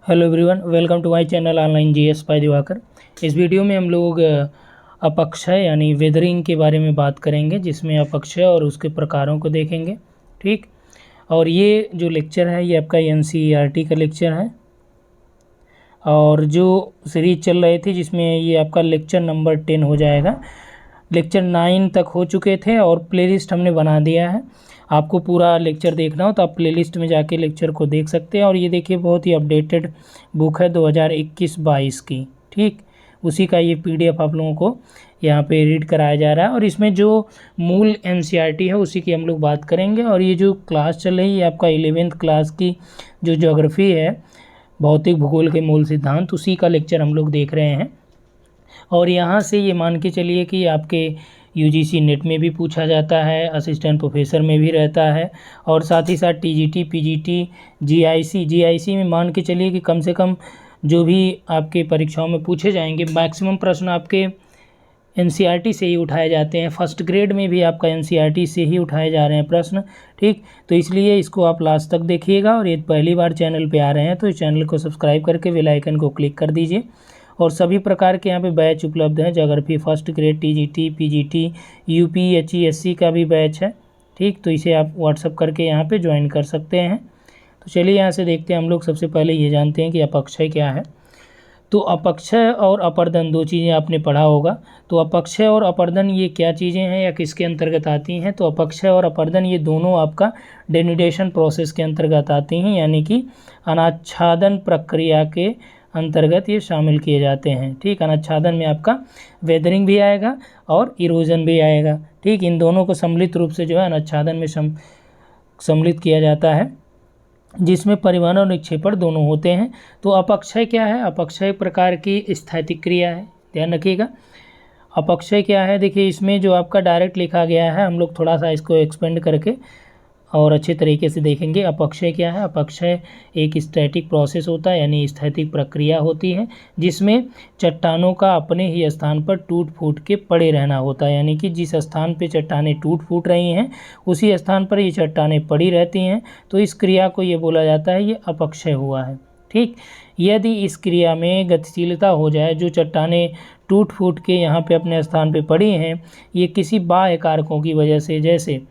Hello everyone, welcome to my channel online GS by Diwakar. इस video में हम लोग अपक्षय यानी वेदरिंग के बारे में बात करेंगे, जिसमें अपक्षय और उसके प्रकारों को देखेंगे। ठीक, और ये जो लेक्चर है ये आपका एनसीईआरटी का लेक्चर है, और जो सीरीज चल रही थी जिसमें ये आपका लेक्चर नंबर 10 हो जाएगा। लेक्चर 9 तक हो चुके थे और प्लेलिस्ट हमने बना दिया है। आपको पूरा लेक्चर देखना हो तो आप प्लेलिस्ट में जाके लेक्चर को देख सकते हैं। और ये देखिए, बहुत ही अपडेटेड बुक है 2021-22 की। ठीक, उसी का ये पीडीएफ आप लोगों को यहाँ पे रीड कराया जा रहा है, और इसमें जो मूल एनसीईआरटी है उसी की हम लोग बात करेंगे। और ये जो क्लास चल रही है आपका 11th क्लास की, जो ज्योग्राफी है, भौतिक भूगोल के मूल सिद्धांत, उसी का लेक्चर हम लोग देख रहे हैं। और यहाँ से ये मान के चलिए कि आपके यूजीसी नेट में भी पूछा जाता है, असिस्टेंट प्रोफेसर में भी रहता है, और साथ ही साथ टीजीटी, पीजीटी, जीआईसी में मान के चलिए कि कम से कम जो भी आपके परीक्षाओं में पूछे जाएंगे, मैक्सिमम प्रश्न आपके एनसीईआरटी से ही उठाए जाते हैं। फर्स्ट ग्रेड में भी आपका एनसीईआरटी से ही उठाए जा रहे हैं प्रश्न। ठीक, तो इसलिए इसको आप लास्ट तक देखिएगा। और ये पहली बार चैनल पे आ रहे हैं तो इस चैनल को सब्सक्राइब करके बेल आइकन को क्लिक कर दीजिए। और सभी प्रकार के यहाँ पे बैच उपलब्ध हैं। Geography first grade, TGT, PGT, UPHESC का भी बैच है। ठीक, तो इसे आप व्हाट्सअप करके यहाँ पे ज्वाइन कर सकते हैं। तो चलिए यहाँ से देखते हैं हम लोग। सबसे पहले ये जानते हैं कि अपक्षय क्या है। तो अपक्षय और अपर्दन दो चीज़ें आपने पढ़ा होगा। तो अपक्षय और अपर्दन ये क्या चीज़ें हैं या किसके अंतर्गत आती हैं? तो अपक्षय और अपर्दन ये दोनों आपका डेनुडेशन प्रोसेस के अंतर्गत आती हैं, यानी कि अनाच्छादन प्रक्रिया के अंतर्गत ये शामिल किए जाते हैं। ठीक, अनाच्छादन में आपका वेदरिंग भी आएगा और इरोजन भी आएगा। ठीक, इन दोनों को सम्मिलित रूप से जो है अनाच्छादन में सम्मिलित किया जाता है, जिसमें परिवहन और निक्षेपण दोनों होते हैं। तो अपक्षय क्या है? अपक्षय प्रकार की स्थैतिक क्रिया है, ध्यान रखिएगा। अपक्षय क्या है? देखिए, इसमें जो आपका डायरेक्ट लिखा गया है, हम लोग थोड़ा सा इसको एक्सपेंड करके और अच्छे तरीके से देखेंगे। अपक्षय क्या है? अपक्षय एक स्टैटिक प्रोसेस होता है, यानी स्थैतिक प्रक्रिया होती है, जिसमें चट्टानों का अपने ही स्थान पर टूट फूट के पड़े रहना होता है। यानी कि जिस स्थान पे चट्टानें टूट फूट रही हैं उसी स्थान पर ये चट्टानें पड़ी रहती हैं। तो इस क्रिया को ये बोला जाता है, ये अपक्षय हुआ है। ठीक, यदि इस क्रिया में गतिशीलता हो जाए, जो चट्टानें टूट फूट के यहाँ पे अपने स्थान पे पड़ी हैं, ये किसी बाह्य कारकों की वजह से, जैसे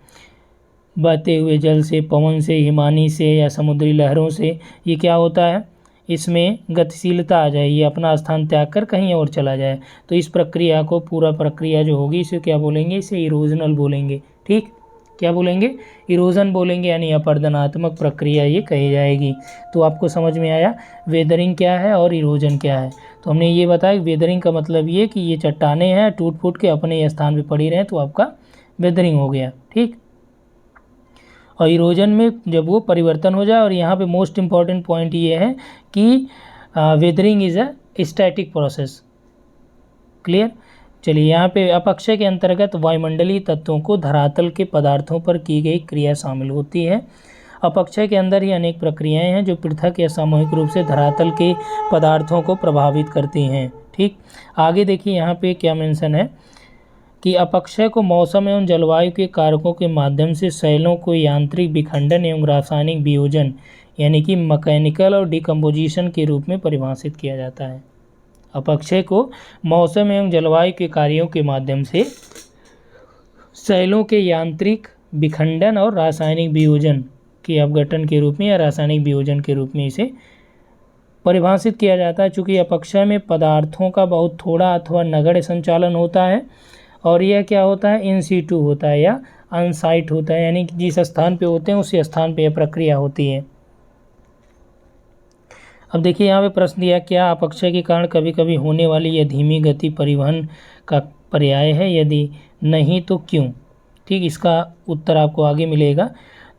बहते हुए जल से, पवन से, हिमानी से या समुद्री लहरों से, ये क्या होता है, इसमें गतिशीलता आ जाए, ये अपना स्थान त्याग कर कहीं और चला जाए, तो इस प्रक्रिया को, पूरा प्रक्रिया जो होगी, इसे क्या बोलेंगे? इसे इरोजनल बोलेंगे। ठीक, क्या बोलेंगे? इरोजन बोलेंगे, यानी अपरदनात्मक प्रक्रिया ये कही जाएगी। तो आपको समझ में आया वेदरिंग क्या है और इरोजन क्या है। तो हमने ये बताया वेदरिंग का मतलब ये कि ये चट्टानें हैं, टूट फूट के अपने स्थान पर पड़ी रहें, तो आपका वेदरिंग हो गया। ठीक, और इरोजन में जब वो परिवर्तन हो जाए, और यहाँ पे मोस्ट इम्पॉर्टेंट पॉइंट ये है कि weathering is a static process. Clear? चलिए, यहाँ पे अपक्षय के अंतर्गत वायुमंडलीय तत्वों को धरातल के पदार्थों पर की गई क्रिया शामिल होती है। अपक्षय के अंदर ही अनेक प्रक्रियाएं हैं जो पृथक या सामूहिक रूप से धरातल के पदार्थों को प्रभावित करती हैं। ठीक, आगे देखिए यहाँ पे क्या मेंशन है कि अपक्षय को मौसम एवं जलवायु के कारकों के माध्यम से शैलों को यांत्रिक विखंडन एवं रासायनिक वियोजन, यानी कि मैकेनिकल और डिकम्पोजिशन के रूप में परिभाषित किया जाता है। अपक्षय को मौसम एवं जलवायु के कार्यों के माध्यम से शैलों के यांत्रिक विखंडन और रासायनिक वियोजन के अपघटन के रूप में या रासायनिक वियोजन के रूप में इसे परिभाषित किया जाता है। चूँकि अपक्षय में पदार्थों का बहुत थोड़ा अथवा नगण्य संचालन होता है, और यह क्या होता है? इन सीटू होता है या अनसाइट होता है, यानी कि जिस स्थान पे होते हैं उसी स्थान पे यह प्रक्रिया होती है। अब देखिए, यहाँ पे प्रश्न दिया, क्या अपक्षय के कारण कभी कभी होने वाली यह धीमी गति परिवहन का पर्याय है? यदि नहीं तो क्यों? ठीक, इसका उत्तर आपको आगे मिलेगा।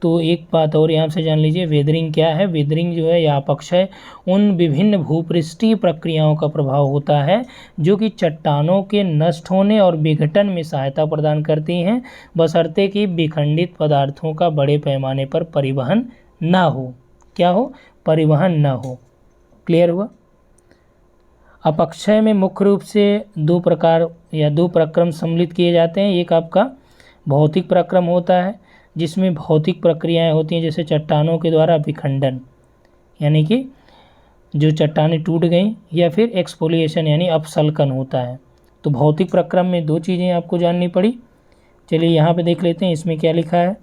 तो एक बात और यहाँ से जान लीजिए, वेदरिंग क्या है? वेदरिंग जो है या अपक्षय उन विभिन्न भूपृष्ठीय प्रक्रियाओं का प्रभाव होता है जो कि चट्टानों के नष्ट होने और विघटन में सहायता प्रदान करती हैं, बशर्ते कि विखंडित पदार्थों का बड़े पैमाने पर परिवहन ना हो। क्या हो? परिवहन ना हो। क्लियर हुआ? अपक्षय में मुख्य रूप से दो प्रकार या दो प्रक्रम सम्मिलित किए जाते हैं। एक आपका भौतिक प्रक्रम होता है, जिसमें भौतिक प्रक्रियाएं होती हैं, जैसे चट्टानों के द्वारा विखंडन, यानी कि जो चट्टानें टूट गई, या फिर एक्सफोलिएशन यानी अपसल्कन होता है। तो भौतिक प्रक्रम में दो चीज़ें आपको जाननी पड़ी। चलिए यहाँ पे देख लेते हैं इसमें क्या लिखा है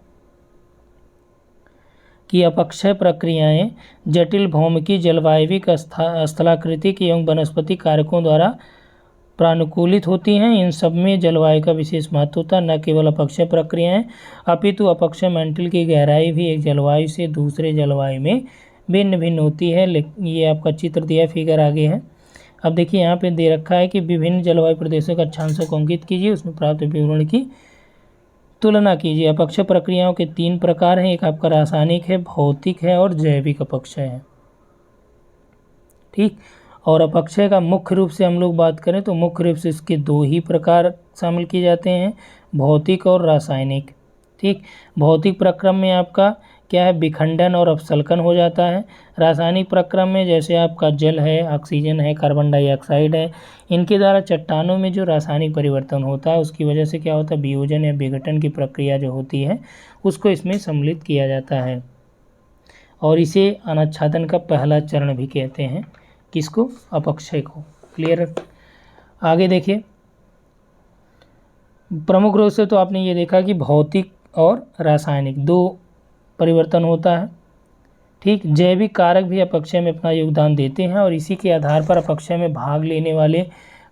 कि अपक्षय प्रक्रियाएं जटिल भौमिकी, जलवायविक, स्थलाकृतिक एवं वनस्पति कारकों द्वारा प्रानुकूलित होती हैं। इन सब में जलवायु का विशेष महत्व होता है। न केवल अपक्षय प्रक्रियाएं अपितु अपक्षय मंडल की गहराई भी एक जलवायु से दूसरे जलवायु में भिन्न भिन्न होती है। ये आपका चित्र दिया फिगर आगे है। अब देखिए यहाँ पे दे रखा है कि विभिन्न जलवायु प्रदेशों का अक्षांशों को अंकित कीजिए, उसमें प्राप्त विवरण की तुलना कीजिए। अपक्षय प्रक्रियाओं के 3 प्रकार हैं। एक आपका रासायनिक है, भौतिक है और जैविक अपक्षय है। ठीक। और अपक्षय का मुख्य रूप से हम लोग बात करें तो मुख्य रूप से इसके 2 ही प्रकार शामिल किए जाते हैं, भौतिक और रासायनिक। ठीक। भौतिक प्रक्रम में आपका क्या है, विखंडन और अपसल्कन हो जाता है। रासायनिक प्रक्रम में जैसे आपका जल है, ऑक्सीजन है, कार्बन डाइऑक्साइड है, इनके द्वारा चट्टानों में जो रासायनिक परिवर्तन होता है उसकी वजह से क्या होता है, वियोजन या विघटन की प्रक्रिया जो होती है उसको इसमें सम्मिलित किया जाता है। और इसे अनाच्छादन का पहला चरण भी कहते हैं। किसको, अपक्षय को। क्लियर। आगे देखिए, प्रमुख रूप से तो आपने ये देखा कि भौतिक और रासायनिक 2 परिवर्तन होता है। ठीक। जैविक कारक भी अपक्षय में अपना योगदान देते हैं और इसी के आधार पर अपक्षय में भाग लेने वाले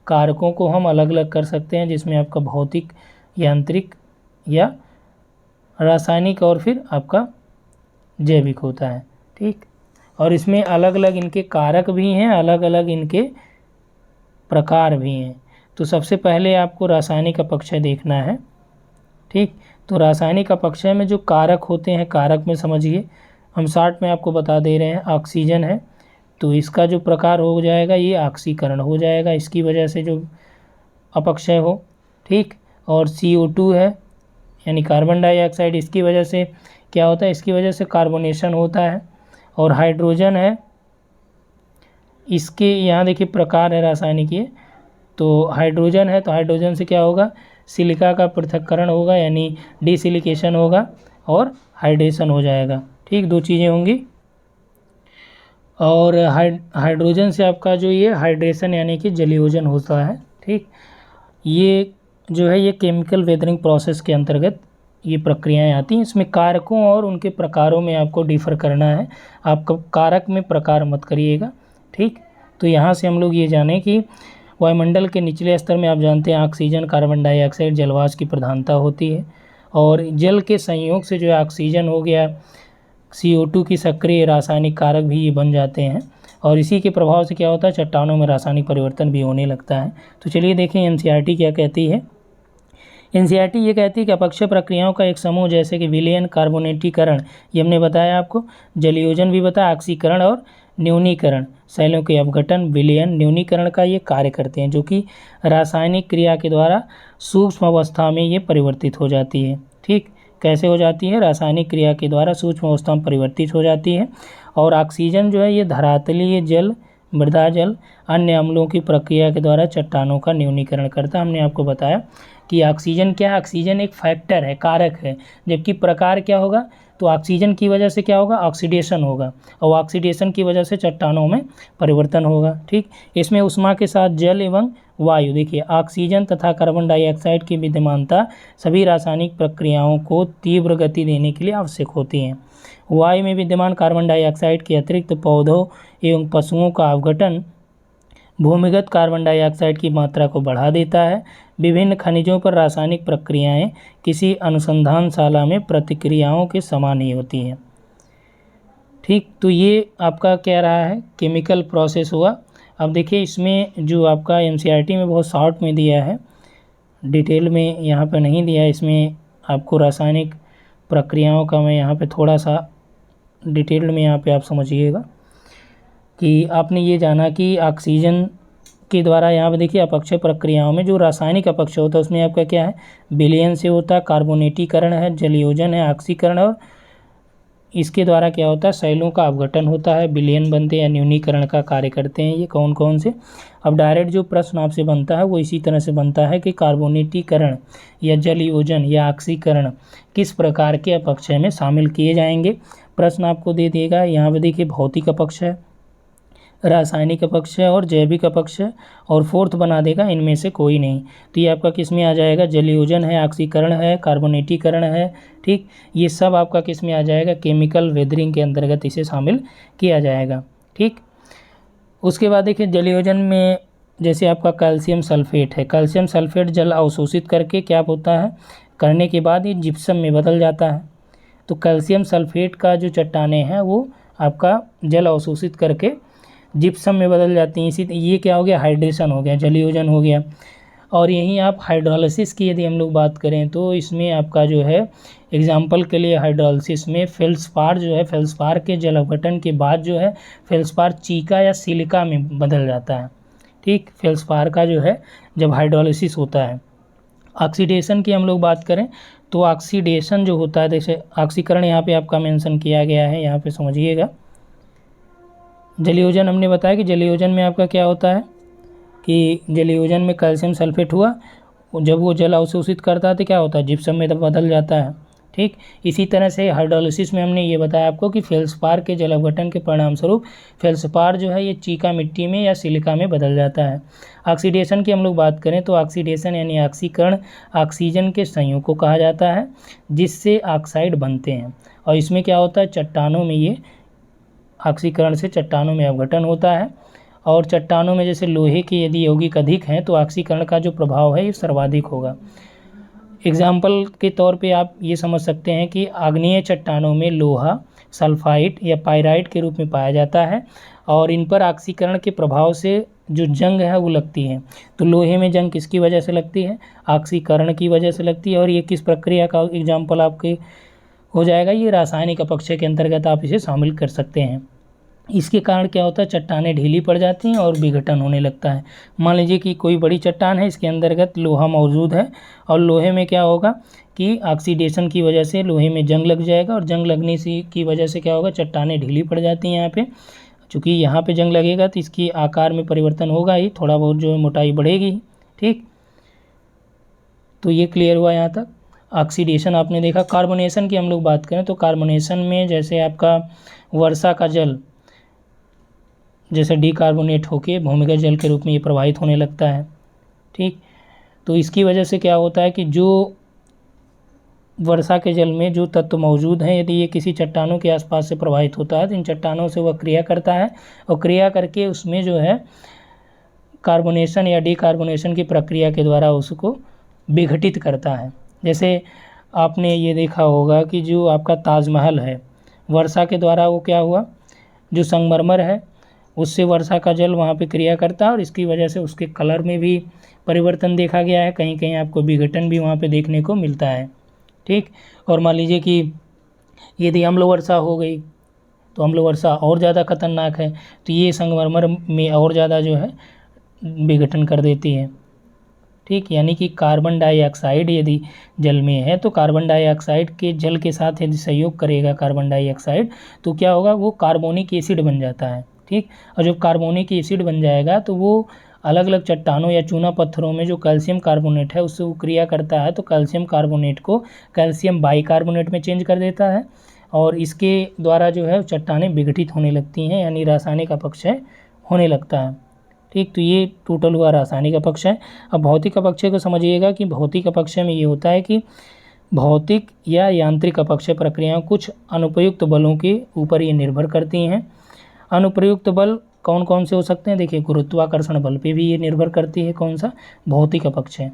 कारकों को हम अलग अलग कर सकते हैं, जिसमें आपका भौतिक, यांत्रिक या रासायनिक और फिर आपका जैविक होता है। ठीक। और इसमें अलग अलग इनके कारक भी हैं, अलग अलग इनके प्रकार भी हैं। तो सबसे पहले आपको रासायनिक अपक्षय देखना है। ठीक। तो रासायनिक अपक्षय में जो कारक होते हैं, कारक में समझिए हम शॉर्ट में आपको बता दे रहे हैं। ऑक्सीजन है तो इसका जो प्रकार हो जाएगा ये ऑक्सीकरण हो जाएगा, इसकी वजह से जो अपक्षय हो। ठीक। और CO2 है यानी कार्बन डाइऑक्साइड, इसकी वजह से क्या होता है, इसकी वजह से कार्बोनेशन होता है। और हाइड्रोजन है, इसके यहाँ देखिए प्रकार है रासायनिक ये। तो हाइड्रोजन है तो हाइड्रोजन से क्या होगा, सिलिका का पृथक्करण होगा यानी डिसिलिकेशन होगा और हाइड्रेशन हो जाएगा। ठीक। 2 चीज़ें होंगी। और हाइड्रोजन से आपका जो ये हाइड्रेशन यानी कि जलयोजन होता है। ठीक। ये जो है ये केमिकल वेदरिंग प्रोसेस के अंतर्गत ये प्रक्रियाएं आती हैं। इसमें कारकों और उनके प्रकारों में आपको डिफ़र करना है, आपका कारक में प्रकार मत करिएगा। ठीक। तो यहाँ से हम लोग ये जानें कि वायुमंडल के निचले स्तर में आप जानते हैं ऑक्सीजन, कार्बन डाइऑक्साइड, जलवाष्प की प्रधानता होती है। और जल के संयोग से जो है ऑक्सीजन हो गया, CO2 की सक्रिय रासायनिक कारक भी ये बन जाते हैं। और इसी के प्रभाव से क्या होता है, चट्टानों में रासायनिक परिवर्तन भी होने लगता है। तो चलिए देखें NCERT क्या कहती है। NCERT ये कहती है कि अपक्षय प्रक्रियाओं का एक समूह जैसे कि विलयन, कार्बोनेटीकरण, ये हमने बताया आपको, जलयोजन भी बताया, ऑक्सीकरण और न्यूनीकरण, शैलों के अपघटन, विलयन, न्यूनीकरण का ये कार्य करते हैं, जो कि रासायनिक क्रिया के द्वारा सूक्ष्म अवस्था में ये परिवर्तित हो जाती है। ठीक। कैसे हो जाती है, रासायनिक क्रिया के द्वारा सूक्ष्म अवस्था में परिवर्तित हो जाती है। और ऑक्सीजन जो है ये धरातलीय जल, मृदा जल, अन्य अम्लों की प्रक्रिया के द्वारा चट्टानों का न्यूनीकरण करता है। हमने आपको बताया कि ऑक्सीजन क्या है, ऑक्सीजन एक फैक्टर है, कारक है, जबकि प्रकार क्या होगा, तो ऑक्सीजन की वजह से क्या होगा, ऑक्सीडेशन होगा, और ऑक्सीडेशन की वजह से चट्टानों में परिवर्तन होगा। ठीक। इसमें ऊष्मा के साथ जल एवं वायु, देखिए ऑक्सीजन तथा कार्बन डाइऑक्साइड की विद्यमानता सभी रासायनिक प्रक्रियाओं को तीव्र गति देने के लिए आवश्यक होती है। वायु में विद्यमान कार्बन डाइऑक्साइड के अतिरिक्त पौधों एवं पशुओं का अपघटन भूमिगत कार्बन डाइऑक्साइड की मात्रा को बढ़ा देता है। विभिन्न खनिजों पर रासायनिक प्रक्रियाएं किसी अनुसंधानशाला में प्रतिक्रियाओं के समान ही होती हैं। ठीक। तो ये आपका क्या रहा है, केमिकल प्रोसेस हुआ। अब देखिए इसमें जो आपका NCERT में बहुत शॉर्ट में दिया है, डिटेल में यहाँ पर नहीं दिया है। इसमें आपको रासायनिक प्रक्रियाओं का मैं यहाँ पे थोड़ा सा डिटेल में यहाँ पे आप समझिएगा कि आपने ये जाना कि ऑक्सीजन के द्वारा यहाँ पे देखिए अपक्षय प्रक्रियाओं में जो रासायनिक अपक्षय होता है उसमें आपका क्या है, विलयन से होता है, कार्बोनेटीकरण है, जलयोजन है, ऑक्सीकरण, और इसके द्वारा क्या होता है, शैलों का अपघटन होता है, विलयन बनते हैं, न्यूनीकरण का कार्य करते हैं। ये कौन कौन से। अब डायरेक्ट जो प्रश्न आपसे बनता है वो इसी तरह से बनता है कि कार्बोनेटीकरण या जलयोजन या ऑक्सीकरण किस प्रकार के अपक्षय में शामिल किए जाएंगे। प्रश्न आपको दे देगा। यहाँ पे देखिए भौतिक अपक्षय, रासायनिक अपक्षय और जैविक अपक्षय, और फोर्थ बना देगा इनमें से कोई नहीं। तो ये आपका किस में आ जाएगा, जलयोजन है, ऑक्सीकरण है, कार्बोनेटीकरण है। ठीक, ये सब आपका किस में आ जाएगा, केमिकल वेदरिंग के अंतर्गत इसे शामिल किया जाएगा। ठीक, उसके बाद देखिए जलयोजन में जैसे आपका कैल्शियम सल्फेट है, कैल्शियम सल्फेट जल अवशोषित करके क्या होता है, करने के बाद ये जिप्सम में बदल जाता है। तो कैल्शियम सल्फेट का जो चट्टानें हैं वो आपका जल अवशोषित करके जिप्सम में बदल जाती हैं। इसी ये क्या हो गया, हाइड्रेशन हो गया, जलयोजन हो गया। और यहीं आप हाइड्रोलिसिस की यदि हम लोग बात करें तो इसमें आपका जो है एग्जाम्पल के लिए हाइड्रोलिसिस में फेल्सपार जो है, फेल्सपार के जल अपघटन के बाद जो है फेल्सपार चीका या सिलिका में बदल जाता है। ठीक, फेल्सपार का जो है जब हाइड्रोलिसिस होता है। ऑक्सीडेशन की हम लोग बात करें तो ऑक्सीडेशन जो होता है, जैसे ऑक्सीकरण यहाँ पे आपका मेंशन किया गया है, यहाँ पे समझिएगा। जलयोजन हमने बताया कि जलयोजन में आपका क्या होता है कि जलयोजन में कैल्शियम सल्फेट हुआ, जब वो जल अवशोषित करता है तो क्या होता है, जिप्सम में बदल जाता है। ठीक, इसी तरह से हाइड्रोलिसिस में हमने ये बताया आपको कि फेल्सपार के जल अपघटन के परिणाम स्वरूप फेल्सपार जो है ये चीका मिट्टी में या सिलिका में बदल जाता है। ऑक्सीडेशन की हम लोग बात करें तो ऑक्सीडेशन यानी ऑक्सीकरण ऑक्सीजन के संयोग को कहा जाता है जिससे ऑक्साइड बनते हैं। और इसमें क्या होता है, चट्टानों में ये ऑक्सीकरण से चट्टानों में अपघटन होता है। और चट्टानों में जैसे लोहे के यदि यौगिक अधिक हैं तो ऑक्सीकरण का जो प्रभाव है ये सर्वाधिक होगा। एग्जाम्पल के तौर पे आप ये समझ सकते हैं कि आग्नेय चट्टानों में लोहा सल्फाइड या पाइराइट के रूप में पाया जाता है और इन पर ऑक्सीकरण के प्रभाव से जो जंग है वो लगती है। तो लोहे में जंग किसकी वजह से लगती है, ऑक्सीकरण की वजह से लगती है। और ये किस प्रक्रिया का एग्जाम्पल आपके हो जाएगा, ये रासायनिक अपक्षय के अंतर्गत आप इसे शामिल कर सकते हैं। इसके कारण क्या होता है, चट्टानें ढीली पड़ जाती हैं और विघटन होने लगता है। मान लीजिए कि कोई बड़ी चट्टान है, इसके अंतर्गत लोहा मौजूद है और लोहे में क्या होगा कि ऑक्सीडेशन की वजह से लोहे में जंग लग जाएगा और जंग लगने से की वजह से क्या होगा, चट्टानें ढीली पड़ जाती हैं। यहाँ पे चूँकि यहाँ पे जंग लगेगा तो इसकी आकार में परिवर्तन होगा ही, थोड़ा बहुत जो मोटाई बढ़ेगी। ठीक, तो ये क्लियर हुआ यहाँ तक। ऑक्सीडेशन आपने देखा। कार्बोनेशन की हम लोग बात करें तो कार्बोनेशन में जैसे आपका वर्षा का जल जैसे डीकार्बोनेट होके भूमिगत जल के रूप में ये प्रवाहित होने लगता है। ठीक, तो इसकी वजह से क्या होता है कि जो वर्षा के जल में जो तत्व मौजूद हैं यदि ये किसी चट्टानों के आसपास से प्रवाहित होता है तो इन चट्टानों से वह क्रिया करता है और क्रिया करके उसमें जो है कार्बोनेशन या डीकार्बोनेशन की प्रक्रिया के द्वारा उसको विघटित करता है। जैसे आपने ये देखा होगा कि जो आपका ताजमहल है, वर्षा के द्वारा वो क्या हुआ, जो संगमरमर है उससे वर्षा का जल वहाँ पे क्रिया करता है और इसकी वजह से उसके कलर में भी परिवर्तन देखा गया है, कहीं कहीं आपको विघटन भी वहाँ पे देखने को मिलता है। ठीक, और मान लीजिए कि यदि अम्ल वर्षा हो गई तो अम्ल वर्षा और ज़्यादा खतरनाक है, तो ये संगमरमर में और ज़्यादा जो है विघटन कर देती है। ठीक, यानी कि कार्बन डाइऑक्साइड यदि जल में है तो कार्बन डाइऑक्साइड के जल के साथ यदि सहयोग करेगा कार्बन डाइऑक्साइड तो क्या होगा, वो कार्बोनिक एसिड बन जाता है। ठीक, और जब कार्बोनिक एसिड बन जाएगा तो वो अलग अलग चट्टानों या चूना पत्थरों में जो कैल्शियम कार्बोनेट है उससे वो क्रिया करता है तो कैल्शियम कार्बोनेट को कैल्शियम बाइकार्बोनेट में चेंज कर देता है और इसके द्वारा जो है चट्टानें विघटित होने लगती हैं, यानी रासायनिक अपक्षय होने लगता है। ठीक, तो ये टोटल हुआ रासायनिक अपक्षय। अब भौतिक अपक्षय को समझिएगा कि भौतिक अपक्षय में ये होता है कि भौतिक या यांत्रिक अपक्षय प्रक्रियाएं कुछ अनुपयुक्त बलों के ऊपर ये निर्भर करती हैं। अनुप्रयुक्त बल कौन कौन से हो सकते हैं, देखिए गुरुत्वाकर्षण बल पे भी ये निर्भर करती है, कौन सा, भौतिक अपक्षय।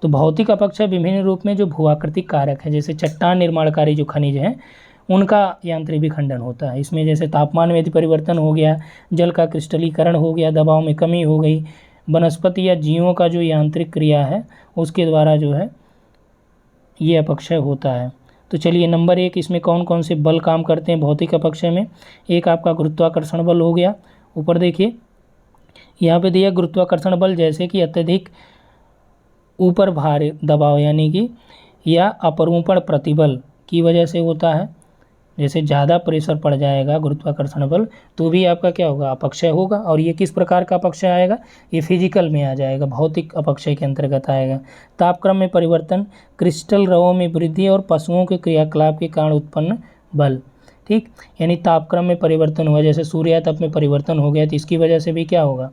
तो भौतिक अपक्षय विभिन्न रूप में जो भूआकृतिक कारक है जैसे चट्टान निर्माणकारी जो खनिज हैं उनका यांत्रिक विखंडन होता है। इसमें जैसे तापमान में यदि परिवर्तन हो गया, जल का क्रिस्टलीकरण हो गया, दबाव में कमी हो गई, वनस्पति या जीवों का जो यांत्रिक क्रिया है उसके द्वारा जो है ये अपक्षय होता है। तो चलिए नंबर 1 इसमें कौन कौन से बल काम करते हैं भौतिक अपक्षय में। एक आपका गुरुत्वाकर्षण बल हो गया, ऊपर देखिए यहाँ पे दिया गुरुत्वाकर्षण बल जैसे कि अत्यधिक ऊपर भार दबाव यानी कि या अपरूपण प्रतिबल की वजह से होता है। जैसे ज़्यादा प्रेशर पड़ जाएगा गुरुत्वाकर्षण बल तो भी आपका क्या होगा, अपक्षय होगा। और ये किस प्रकार का अपक्षय आएगा, ये फिजिकल में आ जाएगा, भौतिक अपक्षय के अंतर्गत आएगा। तापक्रम में परिवर्तन, क्रिस्टल रवों में वृद्धि और पशुओं के क्रियाकलाप के कारण उत्पन्न बल। ठीक, यानी तापक्रम में परिवर्तन हुआ, जैसे सूर्यातप में परिवर्तन हो गया तो इसकी वजह से भी क्या होगा,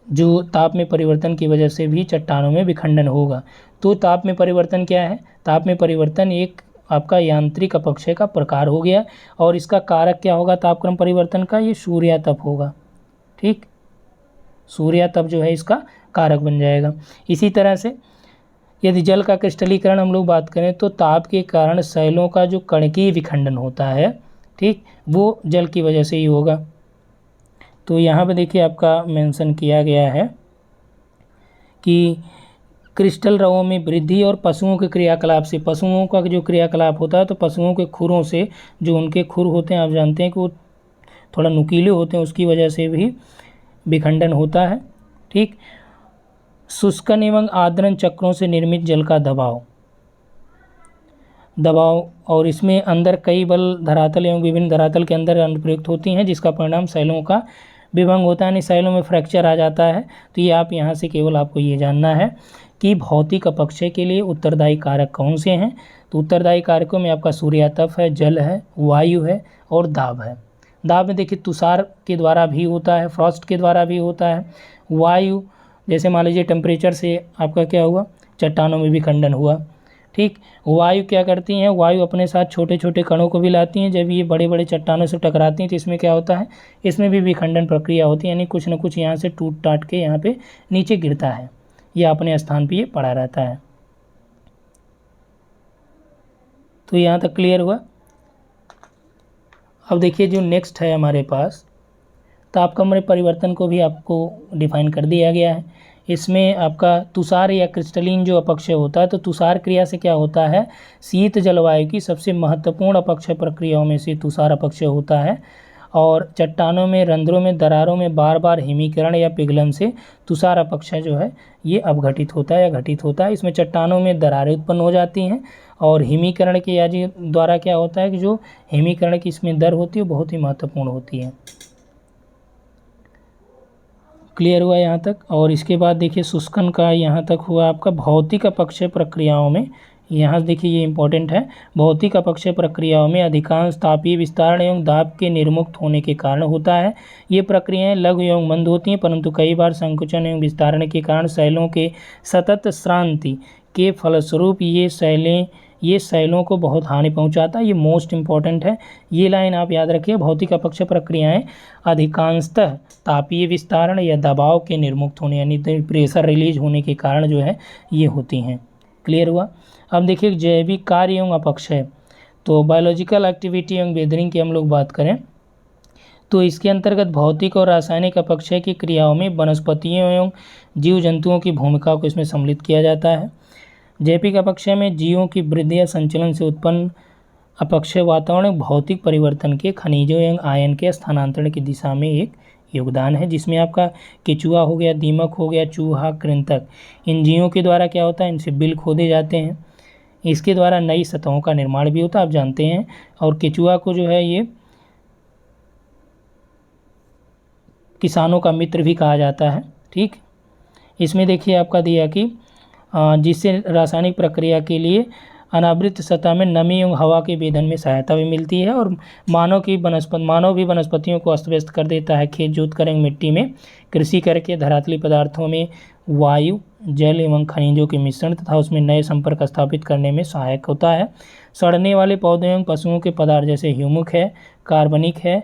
जो ताप में परिवर्तन की वजह से भी चट्टानों में विखंडन होगा। तो ताप में परिवर्तन क्या है, ताप में परिवर्तन एक आपका यांत्रिक अपक्षय का प्रकार हो गया और इसका कारक क्या होगा तापक्रम परिवर्तन का, ये सूर्यातप होगा। ठीक, सूर्यातप जो है इसका कारक बन जाएगा। इसी तरह से यदि जल का क्रिस्टलीकरण हम लोग बात करें तो ताप के कारण शैलों का जो कणकीय विखंडन होता है, ठीक, वो जल की वजह से ही होगा। तो यहाँ पे देखिए आपका मेंशन किया गया है कि क्रिस्टल रवों में वृद्धि और पशुओं के क्रियाकलाप से, पशुओं का जो क्रियाकलाप होता है तो पशुओं के खुरों से, जो उनके खुर होते हैं आप जानते हैं कि वो थोड़ा नुकीले होते हैं, उसकी वजह से भी विखंडन होता है। ठीक, शुष्कन एवं आर्द्रन चक्रों से निर्मित जल का दबाव और इसमें अंदर कई बल धरातल एवं विभिन्न धरातल के अंदर अनुप्रयुक्त होती हैं, जिसका परिणाम शैलों का विभंग होता है, यानी शैलों में फ्रैक्चर आ जाता है। तो ये आप यहाँ से केवल आपको ये जानना है कि भौतिक अपक्षय के लिए उत्तरदायी कारक कौन से हैं। तो उत्तरदायी कारकों में आपका सूर्यातप है, जल है, वायु है और दाब है। दाब में देखिए तुषार के द्वारा भी होता है, फ्रॉस्ट के द्वारा भी होता है। वायु जैसे मान लीजिए टेम्परेचर से आपका क्या हुआ, चट्टानों में विखंडन हुआ। ठीक, वायु क्या करती हैं, वायु अपने साथ छोटे छोटे कणों को भी लाती हैं। जब ये बड़े बड़े चट्टानों से टकराती हैं तो इसमें क्या होता है, इसमें भी विखंडन प्रक्रिया होती है, यानी कुछ न कुछ यहाँ से टूट टाट के यहाँ पे नीचे गिरता है, या अपने स्थान पे ये पड़ा रहता है। तो यहाँ तक क्लियर हुआ। अब देखिए जो नेक्स्ट है हमारे पास, तापक्रम में परिवर्तन को भी आपको डिफाइन कर दिया गया है। इसमें आपका तुषार या क्रिस्टलीन जो अपक्षय होता है, तो तुषार क्रिया से क्या होता है, शीत जलवायु की सबसे महत्वपूर्ण अपक्षय प्रक्रियाओं में से तुषार अपक्षय होता है। और चट्टानों में, रंध्रों में, दरारों में बार बार हिमीकरण या पिघलन से तुषार अपक्षय जो है ये अवघटित होता है या घटित होता है। इसमें चट्टानों में दरारें उत्पन्न हो जाती हैं और हिमीकरण के या द्वारा क्या होता है कि जो हिमीकरण की इसमें दर होती है वो बहुत ही महत्वपूर्ण होती है। क्लियर हुआ यहाँ तक। और इसके बाद देखिए शुष्कन का यहाँ तक हुआ आपका भौतिक अपक्षय प्रक्रियाओं में। यहाँ देखिए ये इंपॉर्टेंट है, भौतिक अपक्षय प्रक्रियाओं में अधिकांश तापीय विस्तारण एवं दाब के निर्मुक्त होने के कारण होता है। ये प्रक्रियाएं लघु एवं मंद होती हैं, परंतु कई बार संकुचन एवं विस्तारण के कारण शैलों के सतत श्रांति के फलस्वरूप ये शैलों को बहुत हानि पहुंचाता है। ये मोस्ट इंपॉर्टेंट है, ये लाइन आप याद रखिए। भौतिक अपक्षय प्रक्रियाएं अधिकांशतः तापीय विस्तारण या दबाव के निर्मुक्त होने यानी प्रेशर रिलीज होने के कारण जो है ये होती हैं। क्लियर हुआ। अब देखिए जैविक कार्य एवं अपक्षय, तो बायोलॉजिकल एक्टिविटी एवं वेदरिंग की हम लोग बात करें तो इसके अंतर्गत भौतिक और रासायनिक अपक्षय की क्रियाओं में वनस्पतियों एवं जीव जंतुओं की भूमिका को इसमें सम्मिलित किया जाता है। जैविक अपक्षय में जीवों की वृद्धि या संचलन से उत्पन्न अपक्षय वातावरण भौतिक परिवर्तन के खनिजों एवं आयन के स्थानांतरण की दिशा में एक योगदान है, जिसमें आपका केचुआ हो गया, दीमक हो गया, चूहा, कृंतक, इन जीवों के द्वारा क्या होता है, इनसे बिल खोदे जाते हैं, इसके द्वारा नई सतहों का निर्माण भी होता है, आप जानते हैं। और केचुआ को जो है ये किसानों का मित्र भी कहा जाता है। ठीक, इसमें देखिए आपका दिया कि जिससे रासायनिक प्रक्रिया के लिए अनावृत सतह में नमी एवं हवा के वेदन में सहायता भी मिलती है। और मानव भी वनस्पतियों को अस्त व्यस्त कर देता है। खेत जोत कर मिट्टी में कृषि करके धरातली पदार्थों में वायु, जल एवं खनिजों के मिश्रण तथा उसमें नए संपर्क स्थापित करने में सहायक होता है। सड़ने वाले पौधों एवं पशुओं के पदार्थ जैसे ह्यूमुक है, कार्बनिक है,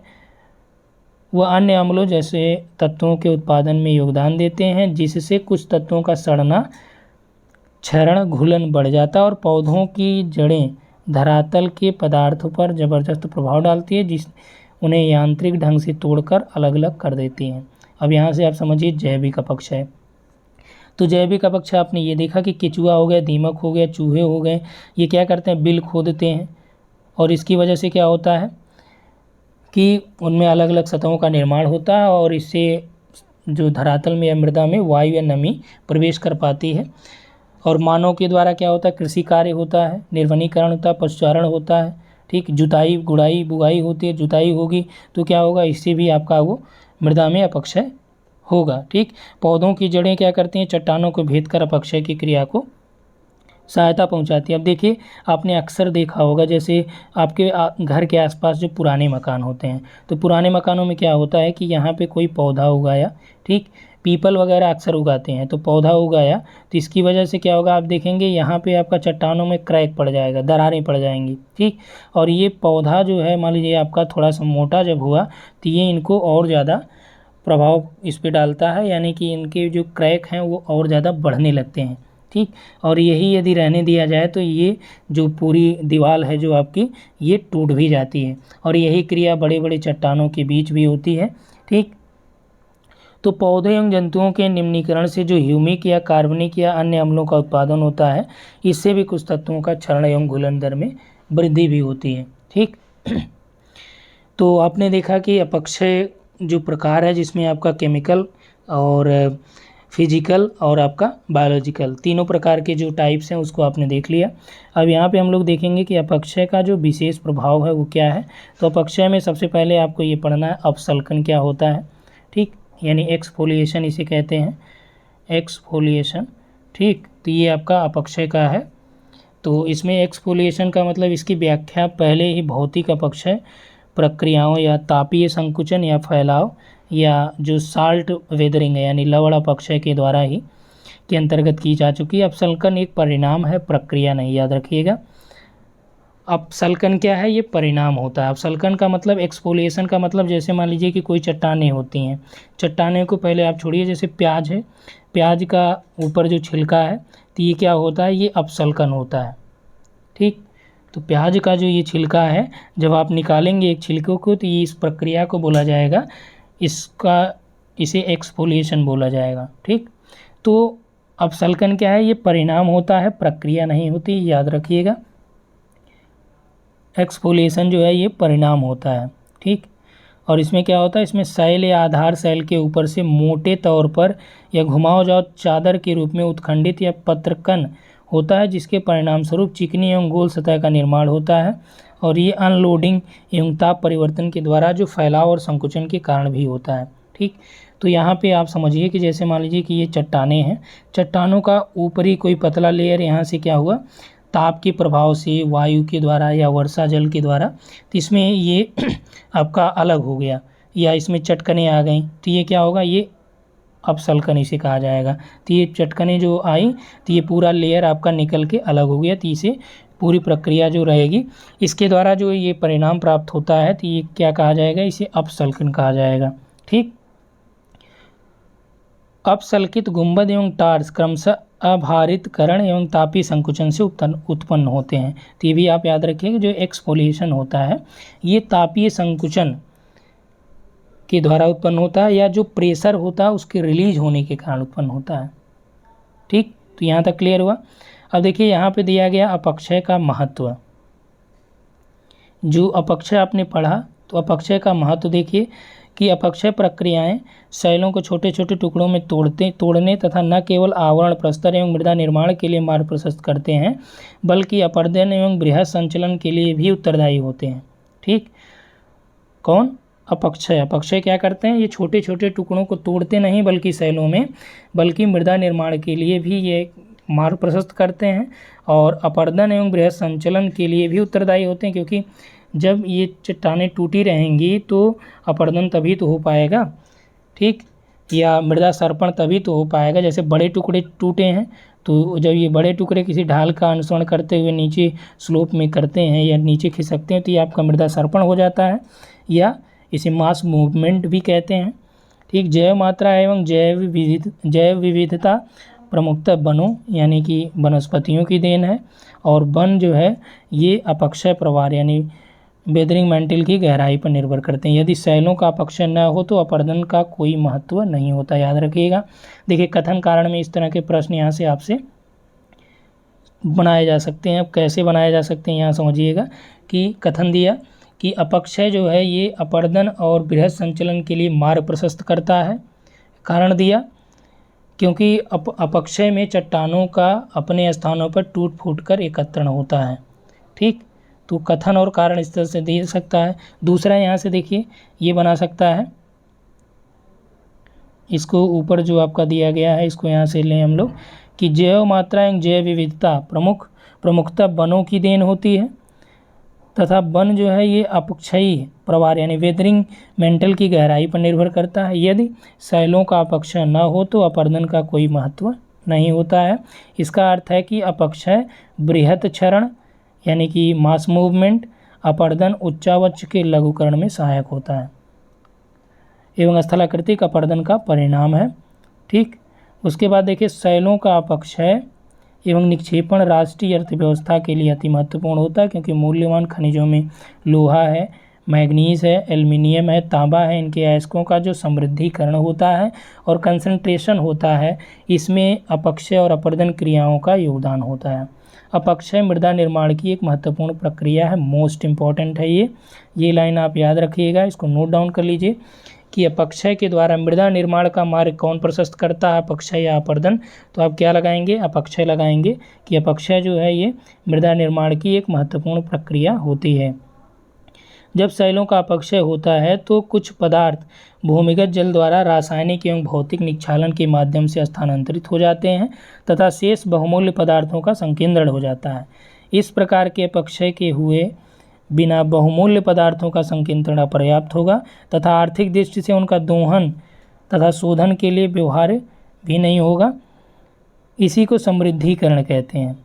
वह अन्य अम्लों जैसे तत्वों के उत्पादन में योगदान देते हैं, जिससे कुछ तत्वों का सड़ना, क्षरण, घुलन बढ़ जाता है और पौधों की जड़ें धरातल के पदार्थों पर जबरदस्त प्रभाव डालती है, जिस उन्हें यांत्रिक ढंग से तोड़कर अलग अलग कर देती हैं। अब यहाँ से आप समझिए जैविक अपक्षय। तो जैविक अपक्षय आपने ये देखा कि केचुआ हो गया, दीमक हो गया, चूहे हो गए, ये क्या करते हैं, बिल खोदते हैं और इसकी वजह से क्या होता है कि उनमें अलग अलग सतहों का निर्माण होता है और इससे जो धरातल में या मृदा में वायु या नमी प्रवेश कर पाती है। और मानव के द्वारा क्या होता है, कृषि कार्य होता है, निर्वनीकरण होता है, पशुचारण होता है। ठीक, जुताई, गुड़ाई, बुआई होती है, जुताई होगी तो क्या होगा, इससे भी आपका वो मृदा में अपक्षय होगा। ठीक, पौधों की जड़ें क्या करती हैं, चट्टानों को भेद कर अपक्षय की क्रिया को सहायता पहुंचाती है। अब देखिए, आपने अक्सर देखा होगा, जैसे आपके घर के आसपास जो पुराने मकान होते हैं, तो पुराने मकानों में क्या होता है कि यहाँ पे कोई पौधा उगाया, ठीक, पीपल वगैरह अक्सर उगाते हैं, तो पौधा उगाया, तो इसकी वजह से क्या होगा, आप देखेंगे यहाँ पे आपका चट्टानों में क्रैक पड़ जाएगा, दरारें पड़ जाएंगी, ठीक। और ये पौधा जो है, मान लीजिए आपका थोड़ा सा मोटा जब हुआ, तो ये इनको और ज़्यादा प्रभाव इस पे डालता है, यानी कि इनके जो क्रैक हैं वो और ज़्यादा बढ़ने लगते हैं, ठीक। और यही यदि रहने दिया जाए तो ये जो पूरी दीवार है जो आपकी, ये टूट भी जाती है। और यही क्रिया बड़े बड़े चट्टानों के बीच भी होती है, ठीक। तो पौधे एवं जंतुओं के निम्नीकरण से जो ह्यूमिक या कार्बनिक या अन्य अम्लों का उत्पादन होता है, इससे भी कुछ तत्वों का क्षरण एवं घुलन दर में वृद्धि भी होती है, ठीक। तो आपने देखा कि अपक्षय जो प्रकार है, जिसमें आपका केमिकल और फिजिकल और आपका बायोलॉजिकल, तीनों प्रकार के जो टाइप्स हैं उसको आपने देख लिया। अब यहाँ पे हम लोग देखेंगे कि अपक्षय का जो विशेष प्रभाव है वो क्या है। तो अपक्षय में सबसे पहले आपको ये पढ़ना है अपसल्कन क्या होता है, ठीक, यानी एक्सफोलिएशन इसे कहते हैं, एक्सफोलिएशन, ठीक। तो ये आपका अपक्षय का है। तो इसमें एक्सफोलिएशन का मतलब, इसकी व्याख्या पहले ही भौतिक अपक्षय प्रक्रियाओं या तापीय संकुचन या फैलाव या जो साल्ट वेदरिंग है यानी लवण अपक्षय के द्वारा ही के अंतर्गत की जा चुकी है। अपसल्कन एक परिणाम है, प्रक्रिया नहीं, याद रखिएगा। अपसल्कन क्या है, ये परिणाम होता है। अपसल्कन का मतलब, एक्सफोलिएशन का मतलब, जैसे मान लीजिए कि कोई चट्टानें होती हैं, चट्टानें को पहले आप छोड़िए, जैसे प्याज है, प्याज का ऊपर जो छिलका है, तो ये क्या होता है, ये अपसल्कन होता है, ठीक। तो प्याज का जो ये छिलका है, जब आप निकालेंगे एक छिलके को, तो ये इस प्रक्रिया को बोला जाएगा, इसे एक्सफोलिएशन बोला जाएगा, ठीक। तो अपसल्कन क्या है, ये परिणाम होता है, प्रक्रिया नहीं होती, याद रखिएगा। एक्सफोलिएशन जो है ये परिणाम होता है, ठीक। और इसमें क्या होता है, इसमें सेल या आधार सेल के ऊपर से मोटे तौर पर या घुमावजाव चादर के रूप में उत्खंडित या पत्रकन होता है, जिसके परिणाम स्वरूप चिकनी एवं गोल सतह का निर्माण होता है। और ये अनलोडिंग एवं ताप परिवर्तन के द्वारा जो फैलाव और संकुचन के कारण भी होता है, ठीक। तो यहाँ पे आप समझिए कि जैसे मान लीजिए कि ये चट्टानें हैं, चट्टानों का ऊपरी कोई पतला लेयर यहाँ से क्या हुआ, ताप के प्रभाव से, वायु के द्वारा या वर्षा जल के द्वारा, तो इसमें ये आपका अलग हो गया या इसमें चटकने आ गई, तो ये क्या होगा, ये अपसल्कन इसे कहा जाएगा। तो ये चटकने जो आई, तो ये पूरा लेयर आपका निकल के अलग हो गया, तो इसे पूरी प्रक्रिया जो रहेगी, इसके द्वारा जो ये परिणाम प्राप्त होता है, तो ये क्या कहा जाएगा, इसे अपसल्कन कहा जाएगा, ठीक। अपसल्कित गुंबद एवं टार्स क्रमशः अभारितकरण एवं तापी संकुचन से उत्पन्न होते हैं। तो ये भी आप याद रखिए, जो एक्सफोलिएशन होता है ये तापीय संकुचन के द्वारा उत्पन्न होता है, या जो प्रेशर होता है उसके रिलीज होने के कारण उत्पन्न होता है, ठीक। तो यहाँ तक क्लियर हुआ। अब देखिए यहाँ पे दिया गया अपक्षय का महत्व। जो अपक्षय आपने पढ़ा, तो अपक्षय का महत्व देखिए कि अपक्षय प्रक्रियाएं सेलों को छोटे छोटे टुकड़ों में तोड़ने तथा न केवल आवरण, प्रस्तर एवं मृदा निर्माण के लिए मार्ग प्रशस्त करते हैं, बल्कि अपर्दन एवं बृहद संचलन के लिए भी उत्तरदायी होते हैं, ठीक। कौन, अपक्षय। अपक्षय क्या करते हैं, ये छोटे छोटे टुकड़ों को तोड़ते नहीं बल्कि सेलों में, बल्कि मृदा निर्माण के लिए भी ये मार्ग प्रशस्त करते हैं, और अपर्दन एवं बृहद संचलन के लिए भी उत्तरदायी होते हैं, क्योंकि जब ये चट्टानें टूटी रहेंगी तो अपर्दन तभी तो हो पाएगा, ठीक, या मृदा सर्पण तभी तो हो पाएगा। जैसे बड़े टुकड़े टूटे हैं, तो जब ये बड़े टुकड़े किसी ढाल का अनुसरण करते हुए नीचे स्लोप में करते हैं या नीचे खिसकते हैं, तो ये आपका मृदा सर्पण हो जाता है, या इसे मास मूवमेंट भी कहते हैं, ठीक। जैव मात्रा एवं जैव विविधता प्रमुखतः वनों यानी कि वनस्पतियों की देन है, और वन जो है ये अपक्षय प्रवाह यानी वेदरिंग मैंटल की गहराई पर निर्भर करते हैं। यदि सेलों का अपक्षय न हो तो अपर्दन का कोई महत्व नहीं होता, याद रखिएगा। देखिए कथन कारण में इस तरह के प्रश्न यहाँ से आपसे बनाए जा सकते हैं। अब कैसे बनाए जा सकते हैं यहाँ समझिएगा कि कथन दिया कि अपक्षय जो है ये अपर्दन और बृहद संचलन के लिए मार्ग प्रशस्त करता है। कारण दिया क्योंकि अपक्षय में चट्टानों का अपने स्थानों पर टूट फूट कर एकत्रण होता है, ठीक। तो कथन और कारण इस तरह से दे सकता है। दूसरा यहाँ से देखिए ये बना सकता है, इसको ऊपर जो आपका दिया गया है इसको यहाँ से लें हम लोग कि जैव मात्रा एवं जैव विविधता प्रमुखता वनों की देन होती है तथा वन जो है ये अपक्षयी प्रवार यानी वेदरिंग मेंटल की गहराई पर निर्भर करता है। यदि शैलों का अपक्षय न हो तो अपरदन का कोई महत्व नहीं होता है। इसका अर्थ है कि अपक्षय बृहत क्षरण यानी कि मास मूवमेंट, अपरदन उच्चावच के लघुकरण में सहायक होता है एवं स्थलाकृतिक अपरदन का परिणाम है। ठीक, उसके बाद देखिए शैलों का अपक्षय एवं निक्षेपण राष्ट्रीय अर्थव्यवस्था के लिए अति महत्वपूर्ण होता है, क्योंकि मूल्यवान खनिजों में लोहा है, मैग्नीज है, एल्युमिनियम है, तांबा है, इनके अयस्कों का जो समृद्धिकरण होता है और कंसंट्रेशन होता है, इसमें अपक्षय और अपरदन क्रियाओं का योगदान होता है। अपक्षय मृदा निर्माण की एक महत्वपूर्ण प्रक्रिया है, मोस्ट इम्पॉर्टेंट है ये लाइन आप याद रखिएगा, इसको नोट डाउन कर लीजिए कि अपक्षय के द्वारा मृदा निर्माण का मार्ग कौन प्रशस्त करता है, अपक्षय या अपरदन। तो आप क्या लगाएंगे, अपक्षय लगाएंगे कि अपक्षय जो है ये मृदा निर्माण की एक महत्वपूर्ण प्रक्रिया होती है। जब शैलों का अपक्षय होता है तो कुछ पदार्थ भूमिगत जल द्वारा रासायनिक एवं भौतिक निक्षालन के माध्यम से स्थानांतरित हो जाते हैं तथा शेष बहुमूल्य पदार्थों का संकेंद्रण हो जाता है। इस प्रकार के अपक्षय के हुए बिना बहुमूल्य पदार्थों का संकेंद्रण अपर्याप्त होगा तथा आर्थिक दृष्टि से उनका दोहन तथा शोधन के लिए व्यवहार्य भी नहीं होगा। इसी को समृद्धिकरण कहते हैं।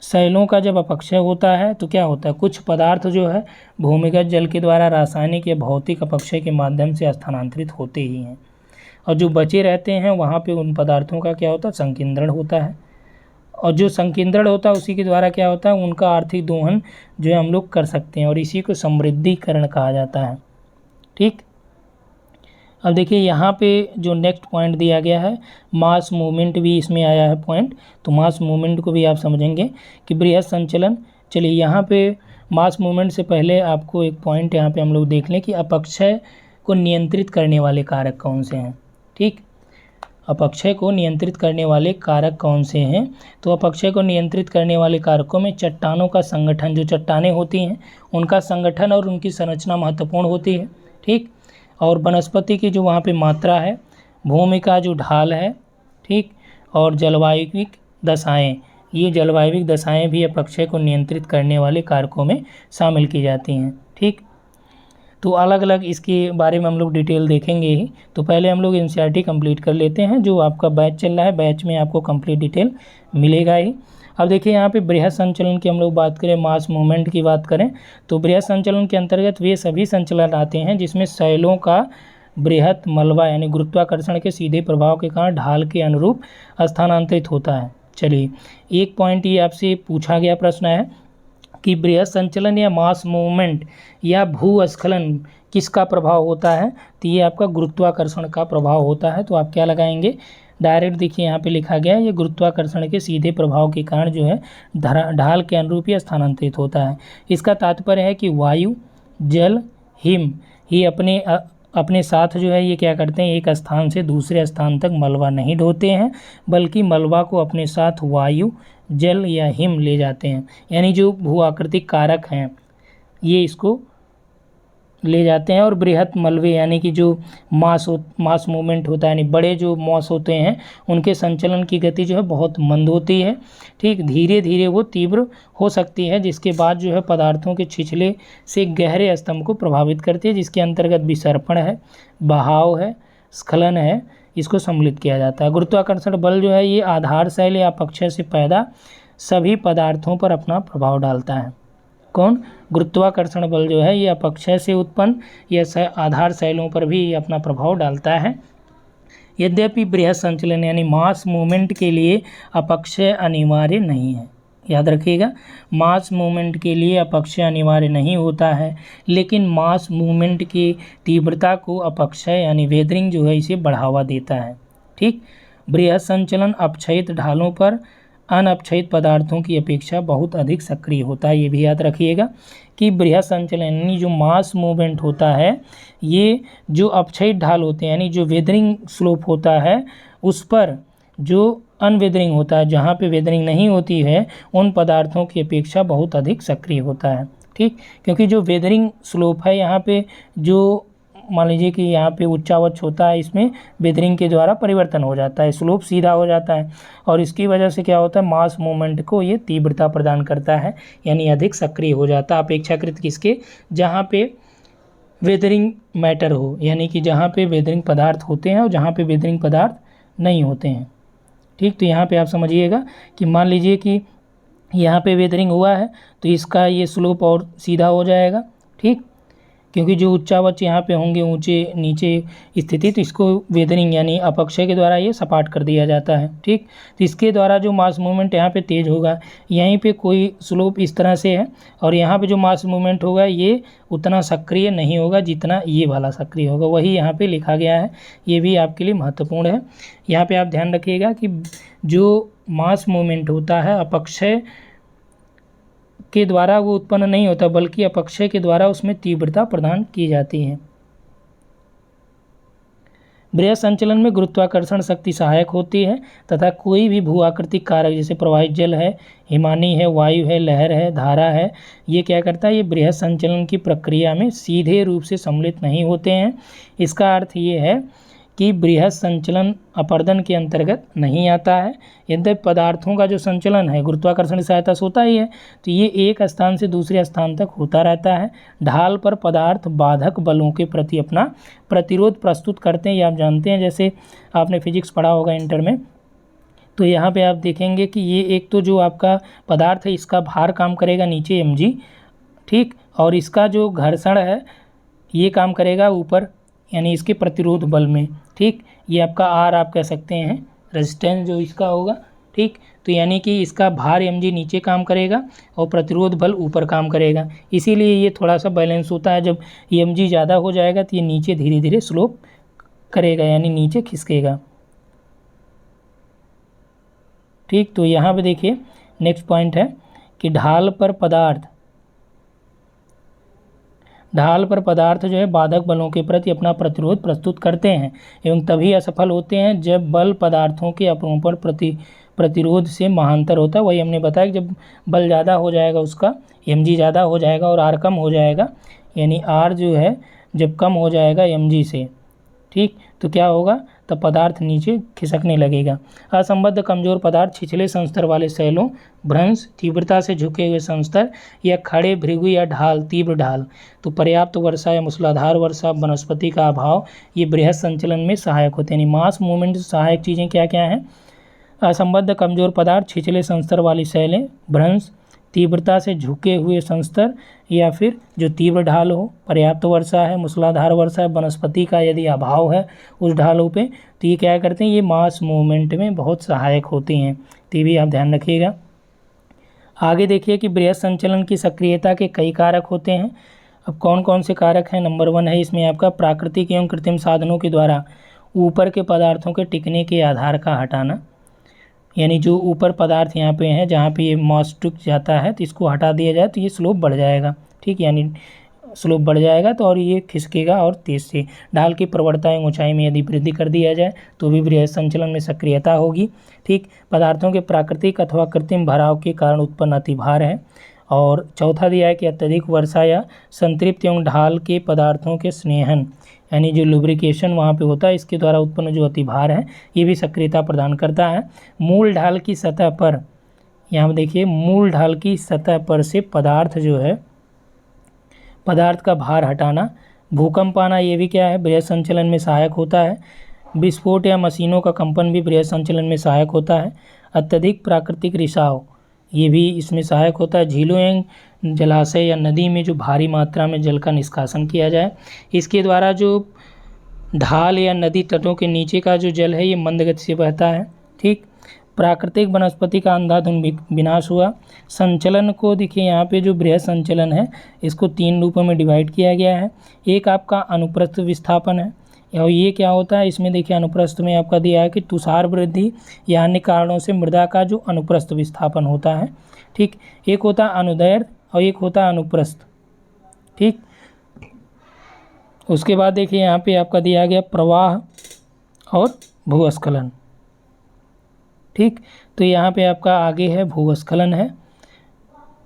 शैलों का जब अपक्षय होता है तो क्या होता है, कुछ पदार्थ जो है भूमिगत जल के द्वारा रासायनिक या भौतिक अपक्षय के माध्यम से स्थानांतरित होते ही हैं और जो बचे रहते हैं वहाँ पे उन पदार्थों का क्या होता है, संकेंद्रण होता है और जो संकेंद्रण होता है उसी के द्वारा क्या होता है, उनका आर्थिक दोहन जो है हम लोग कर सकते हैं और इसी को समृद्धिकरण कहा जाता है। ठीक, अब देखिए यहाँ पे जो नेक्स्ट पॉइंट दिया गया है मास मूवमेंट भी इसमें आया है पॉइंट, तो मास मूवमेंट को भी आप समझेंगे कि बृहत संचलन। चलिए यहाँ पे मास मूवमेंट से पहले आपको एक पॉइंट यहाँ पे हम लोग देख लें कि अपक्षय को नियंत्रित करने वाले कारक कौन से हैं। ठीक, अपक्षय को नियंत्रित करने वाले कारक कौन से हैं, तो अपक्षय को नियंत्रित करने वाले कारकों में चट्टानों का संगठन, जो चट्टानें होती हैं उनका संगठन और उनकी संरचना महत्वपूर्ण होती है। ठीक, और वनस्पति की जो वहाँ पे मात्रा है, भूमि का जो ढाल है, ठीक, और जलवायविक दशाएं, ये जलवायविक दशाएं भी अपक्षय को नियंत्रित करने वाले कारकों में शामिल की जाती हैं। ठीक, तो अलग अलग इसके बारे में हम लोग डिटेल देखेंगे ही। तो पहले हम लोग एनसीईआरटी कंप्लीट कर लेते हैं, जो आपका बैच चल रहा है, बैच में आपको कंप्लीट डिटेल मिलेगा ही। अब देखिए यहाँ पे बृहत संचलन की हम लोग बात करें, मास मूवमेंट की बात करें, तो बृहत संचलन के अंतर्गत वे सभी संचलन आते हैं जिसमें शैलों का बृहत मलबा यानी गुरुत्वाकर्षण के सीधे प्रभाव के कारण ढाल के अनुरूप स्थानांतरित होता है। चलिए, एक पॉइंट ये आपसे पूछा गया प्रश्न है कि बृहत संचलन या मास मूवमेंट या भूस्खलन किसका प्रभाव होता है, तो ये आपका गुरुत्वाकर्षण का प्रभाव होता है। तो आप क्या लगाएंगे, डायरेक्ट देखिए यहाँ पे लिखा गया है ये गुरुत्वाकर्षण के सीधे प्रभाव के कारण जो है ढाल के अनुरूप ही स्थानांतरित होता है। इसका तात्पर्य है कि वायु, जल, हिम ही अपने साथ जो है ये क्या करते हैं, एक स्थान से दूसरे स्थान तक मलबा नहीं ढोते हैं, बल्कि मलबा को अपने साथ वायु, जल या हिम ले जाते हैं। यानी जो भू आकृतिक कारक हैं ये इसको ले जाते हैं और बृहत मलबे यानी कि जो मास मूवमेंट होता है, यानी बड़े जो मास होते हैं उनके संचलन की गति जो है बहुत मंद होती है। ठीक, धीरे धीरे वो तीव्र हो सकती है, जिसके बाद जो है पदार्थों के छिछले से गहरे स्तंभ को प्रभावित करती है, जिसके अंतर्गत विसर्पण है, बहाव है, स्खलन है, इसको सम्मिलित किया जाता है। गुरुत्वाकर्षण बल जो है ये आधार शैल या अपक्षय से पैदा सभी पदार्थों पर अपना प्रभाव डालता है। कौन, गुरुत्वाकर्षण बल जो है ये अपक्षय से उत्पन्न या आधार शैलों पर भी अपना प्रभाव डालता है। यद्यपि बृहत संचलन यानी मास मूवमेंट के लिए अपक्षय अनिवार्य नहीं है, याद रखिएगा, मास मूवमेंट के लिए अपक्षय अनिवार्य नहीं होता है, लेकिन मास मूवमेंट की तीव्रता को अपक्षय यानी वेदरिंग जो है इसे बढ़ावा देता है। ठीक, बृहत संचलन अपक्षयित ढालों पर अनअपक्षयित पदार्थों की अपेक्षा बहुत अधिक सक्रिय होता है। ये भी याद रखिएगा कि बृहत संचलन यानी जो मास मूवमेंट होता है ये जो अपक्षयित ढाल होते हैं यानी जो वेदरिंग स्लोप होता है उस पर जो अनवेदरिंग होता है, जहाँ पे वेदरिंग नहीं होती है, उन पदार्थों की अपेक्षा बहुत अधिक सक्रिय होता है। ठीक, क्योंकि जो वेदरिंग स्लोप है यहाँ पे जो मान लीजिए कि यहाँ पे उच्चावच होता है, इसमें वेदरिंग के द्वारा परिवर्तन हो जाता है, स्लोप सीधा हो जाता है और इसकी वजह से क्या होता है, मास मूवमेंट को ये तीव्रता प्रदान करता है, यानी अधिक सक्रिय हो जाता है अपेक्षाकृत किसके, जहाँ पे वेदरिंग मैटर हो, यानी कि जहाँ पे वेदरिंग पदार्थ होते हैं और जहाँ पे वेदरिंग पदार्थ नहीं होते हैं। ठीक, तो यहाँ पे आप समझिएगा कि मान लीजिए कि यहाँ पे वेदरिंग हुआ है तो इसका ये स्लोप और सीधा हो जाएगा। ठीक, क्योंकि जो उच्चावच यहाँ पे होंगे ऊंचे नीचे स्थिति, तो इसको वेदरिंग यानी अपक्षय के द्वारा ये सपाट कर दिया जाता है। ठीक, तो इसके द्वारा जो मास मूवमेंट यहाँ पे तेज होगा, यहीं पे कोई स्लोप इस तरह से है और यहाँ पे जो मास मूवमेंट होगा ये उतना सक्रिय नहीं होगा जितना ये वाला सक्रिय होगा, वही यहाँ पे लिखा गया है। ये भी आपके लिए महत्वपूर्ण है। यहाँ पे आप ध्यान रखिएगा कि जो मास मूवमेंट होता है अपक्षय के द्वारा वो उत्पन्न नहीं होता, बल्कि अपक्षय के द्वारा उसमें तीव्रता प्रदान की जाती है। बृहत संचलन में गुरुत्वाकर्षण शक्ति सहायक होती है तथा कोई भी भू आकृतिक कारक जैसे प्रवाहित जल है, हिमानी है, वायु है, लहर है, धारा है, ये क्या करता है, ये बृहत संचलन की प्रक्रिया में सीधे रूप से सम्मिलित नहीं होते हैं। इसका अर्थ ये है कि बृहत संचलन अपर्दन के अंतर्गत नहीं आता है। यद्यपि पदार्थों का जो संचलन है गुरुत्वाकर्षण की सहायता से होता ही है, तो ये एक स्थान से दूसरे स्थान तक होता रहता है। ढाल पर पदार्थ बाधक बलों के प्रति अपना प्रतिरोध प्रस्तुत करते हैं, ये आप जानते हैं, जैसे आपने फिजिक्स पढ़ा होगा इंटर में। तो यहाँ पे आप देखेंगे कि ये एक तो जो आपका पदार्थ है इसका भार काम करेगा नीचे mg, ठीक, और इसका जो घर्षण है ये काम करेगा ऊपर, यानी इसके प्रतिरोध बल में। ठीक, ये आपका R आप कह सकते हैं, रेजिस्टेंस जो इसका होगा। ठीक, तो यानी कि इसका भार mg नीचे काम करेगा और प्रतिरोध बल ऊपर काम करेगा, इसीलिए ये थोड़ा सा बैलेंस होता है। जब mg ज़्यादा हो जाएगा तो ये नीचे धीरे धीरे स्लोप करेगा, यानी नीचे खिसकेगा। ठीक, तो यहाँ पे देखिए नेक्स्ट पॉइंट है कि ढाल पर पदार्थ जो है बाधक बलों के प्रति अपना प्रतिरोध प्रस्तुत करते हैं एवं तभी असफल होते हैं जब बल पदार्थों के अपरूपण प्रतिरोध से महांतर होता है। वही हमने बताया कि जब बल ज़्यादा हो जाएगा उसका mg ज़्यादा हो जाएगा और r कम हो जाएगा, यानी r जो है जब कम हो जाएगा mg से, ठीक, तो क्या होगा, तब पदार्थ नीचे खिसकने लगेगा। असंबद्ध कमजोर पदार्थ छिछले संस्तर वाले शैलों, भ्रंश, तीव्रता से झुके हुए संस्तर या खड़े भृगु या ढाल, तीव्र ढाल, तो पर्याप्त वर्षा या मूसलाधार वर्षा, वनस्पति का अभाव, ये बृहत संचलन में सहायक होते हैं। यानी मास मूवमेंट सहायक चीज़ें क्या क्या हैं, असंबद्ध कमजोर पदार्थ, छिछले संस्तर वाली शैलें, भ्रंश, तीव्रता से झुके हुए संस्तर या फिर जो तीव्र ढाल हो, पर्याप्त वर्षा है, मूसलाधार वर्षा है, वनस्पति का यदि अभाव है उस ढालों पे, तो ये क्या करते हैं, ये मास मूवमेंट में बहुत सहायक होती हैं। तो ये भी आप ध्यान रखिएगा। आगे देखिए कि बृहत संचलन की सक्रियता के कई कारक होते हैं। अब कौन कौन से कारक हैं, नंबर 1 है इसमें आपका प्राकृतिक एवं कृत्रिम साधनों के द्वारा ऊपर के पदार्थों के टिकने के आधार का हटाना, यानी जो ऊपर पदार्थ यहाँ पे हैं जहाँ पे ये मास टिक जाता है तो इसको हटा दिया जाए तो ये स्लोप बढ़ जाएगा। ठीक, यानी स्लोप बढ़ जाएगा तो और ये खिसकेगा और तेज से। ढाल की प्रवणता एवं ऊंचाई में यदि वृद्धि कर दिया जाए तो भी बृहत संचलन में सक्रियता होगी। ठीक, पदार्थों के प्राकृतिक अथवा कृत्रिम भराव के कारण उत्पन्न अतिभार है। और चौथा दिया है कि अत्यधिक वर्षा या संतृप्त एवं ढाल के पदार्थों के स्नेहन, यानी जो लुब्रिकेशन वहाँ पे होता है, इसके द्वारा उत्पन्न जो अतिभार है ये भी सक्रियता प्रदान करता है। मूल ढाल की सतह पर, यहाँ पर देखिए मूल ढाल की सतह पर से पदार्थ जो है, पदार्थ का भार हटाना, भूकंप आना, ये भी क्या है, बृहत संचलन में सहायक होता है। विस्फोट या मशीनों का कंपन भी बृहत संचलन में सहायक होता है। अत्यधिक प्राकृतिक रिसाव, ये भी इसमें सहायक होता है। झीलों एवं जलाशय या नदी में जो भारी मात्रा में जल का निष्कासन किया जाए, इसके द्वारा जो ढाल या नदी तटों के नीचे का जो जल है ये मंद गति से बहता है। ठीक, प्राकृतिक वनस्पति का अंधाधुंध विनाश हुआ। संचलन को देखिए यहाँ पे जो बृहत संचलन है इसको 3 रूपों में डिवाइड किया गया है। एक आपका अनुप्रस्थ विस्थापन है, और ये क्या होता है, इसमें देखिए अनुप्रस्थ में आपका दिया है कि तुषार वृद्धि या अन्य कारणों से मृदा का जो अनुप्रस्थ विस्थापन होता है। ठीक, एक होता है अनुदैर्ध्य और एक होता है अनुप्रस्थ। ठीक, उसके बाद देखिए यहाँ पे आपका दिया गया प्रवाह और भूस्खलन। ठीक, तो यहाँ पे आपका आगे है भूस्खलन है,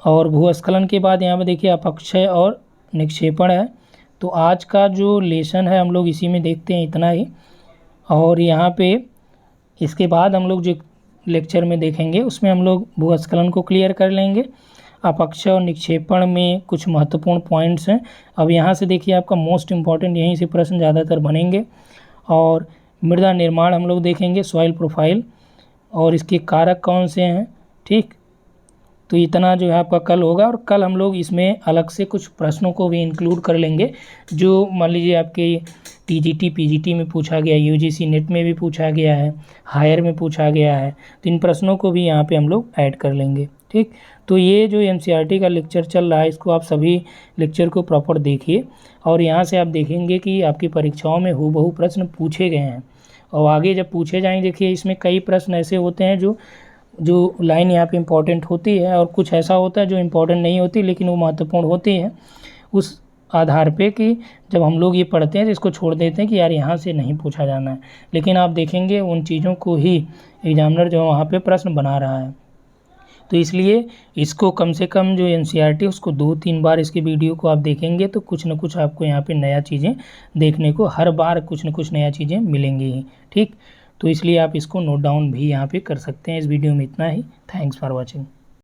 और भूस्खलन के बाद यहाँ पे देखिए अपक्षय और निक्षेपण है। तो आज का जो लेसन है हम लोग इसी में देखते हैं इतना ही। और यहाँ पे इसके बाद हम लोग जो लेक्चर में देखेंगे उसमें हम लोग भूस्खलन को क्लियर कर लेंगे। अपक्षय और निक्षेपण में कुछ महत्वपूर्ण पॉइंट्स हैं। अब यहाँ से देखिए आपका मोस्ट इम्पॉर्टेंट यहीं से प्रश्न ज़्यादातर बनेंगे। और मृदा निर्माण हम लोग देखेंगे, सॉइल प्रोफाइल, और इसके कारक कौन से हैं। ठीक, तो इतना जो है आपका कल होगा। और कल हम लोग इसमें अलग से कुछ प्रश्नों को भी इंक्लूड कर लेंगे जो मान लीजिए आपके टीजीटी पीजीटी में पूछा गया, यूजीसी नेट में भी पूछा गया है, हायर में पूछा गया है। तो इन प्रश्नों को भी यहाँ पे हम लोग ऐड कर लेंगे। ठीक, तो ये जो एनसीईआरटी का लेक्चर चल रहा है इसको आप सभी लेक्चर को प्रॉपर देखिए। और यहाँ से आप देखेंगे कि आपकी परीक्षाओं में हूबहू प्रश्न पूछे गए हैं। और आगे जब पूछे जाएंगे, देखिए इसमें कई प्रश्न ऐसे होते हैं जो लाइन यहाँ पे इम्पॉर्टेंट होती है, और कुछ ऐसा होता है जो इम्पॉर्टेंट नहीं होती लेकिन वो महत्वपूर्ण होती है। उस आधार पे कि जब हम लोग ये पढ़ते हैं तो इसको छोड़ देते हैं कि यार यहाँ से नहीं पूछा जाना है, लेकिन आप देखेंगे उन चीज़ों को ही एग्जामिनर जो वहाँ पे प्रश्न बना रहा है। तो इसलिए इसको कम से कम जो एनसीईआरटी उसको 2-3 बार इसकी वीडियो को आप देखेंगे तो कुछ न कुछ आपको यहाँ पे नया चीज़ें देखने को, हर बार कुछ न कुछ नया चीज़ें मिलेंगी ही। ठीक, तो इसलिए आप इसको नोट डाउन भी यहाँ पे कर सकते हैं। इस वीडियो में इतना ही। Thanks for watching.